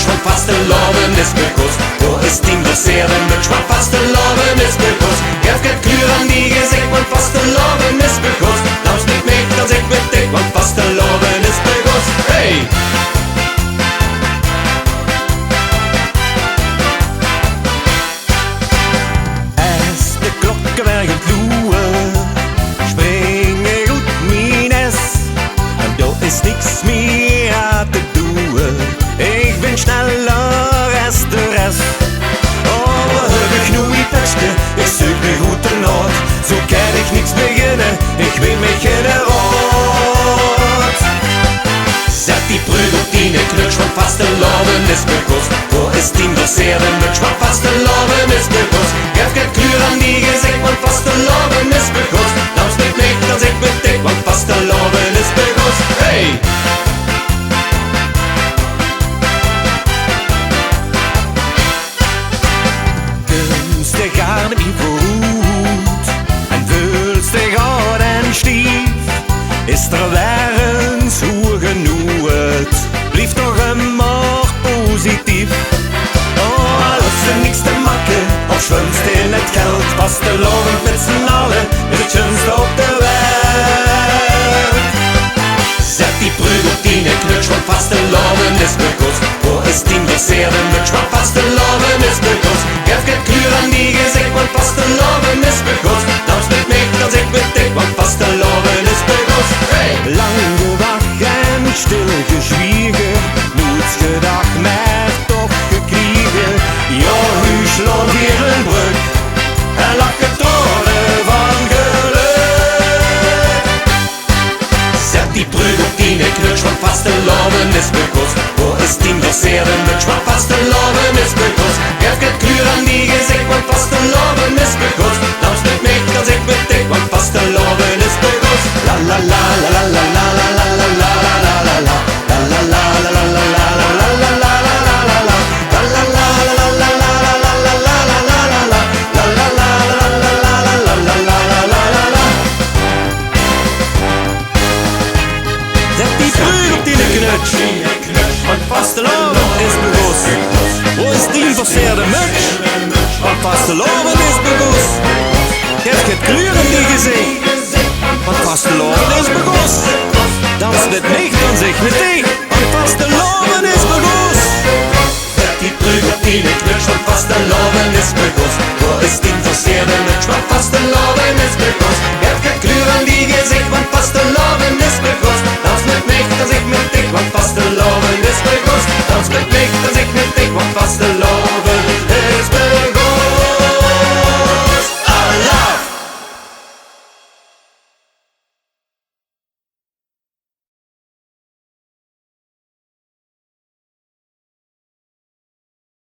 knutsch, want vasteloven is bewust. Wo ist die Museum, knutsch, want vasteloven is bewust. Geef het kleur aan die gezicht, want vasteloven is bewust. Dans niet mee, dans ik met dik, want vasteloven is bewust. Hey! Als de klokken werden loeien, spring ik uit mijn nest. En daar is niks meer aan te doen. Ik ben sneller als de rest. Oh, we hebben knoei pestje, ik zoek me goed ernaar. Zo kan ik niks beginnen, ik weet me geen raad. Zet die brug op die knutsch, want vasteloven is bewust. Wo is die Museum, knutsch, want vasteloven is bewust. Geef het kleur aan die gezicht, want vasteloven is bewust. Dans niet mee, dans ik met dik, want vasteloven is bewust. Hey! Kunstig aan mijn voet en vulstig hard en stief. Is er werens hoe genoeg het blijft toch een maar positief. Oh, al is er niks te maken of schwimst in het geld. Vasteloven met z'n allen is het schönste op de wereld. Zet die brug op die knutsch, want vasteloven is bewust. Wo is die Museum, knutsch, want vasteloven is bewust. Geef het kleur aan die gezicht, want vasteloven is bewust. Dans met mij, dans ik met dik, want vasteloven is bewust. Hey! Lang gewacht en stil gezwiegen, nooit gedacht, maar toch gekregen. Ja, u slaat hier een brug en lacht getrokken van geluk. Zet die brug op die knutsch, want vasteloven is bewust. Wo is die Museum, knutsch, want vasteloven is bewust. Geef het kleur aan die gezicht, want vasteloven is bewust. Dans met mij, dans ik met dik, want vasteloven is bewust. La la la la la la la la la la la la la la. La la la la la la la la la la la la la la. La la la la la la la la la la la la la la. La la la la la la la la la la la la. Zet die brug op die knutsch, want vasteloven is bewust. Wo is die verseerde mutsch, want vasteloven is bewust. Geef het kleur in die gezicht, want vasteloven is bewust. Dans met mij, dans ik met die, want vasteloven is bewust. Zet die brug op die knutsch, want vasteloven is bewust.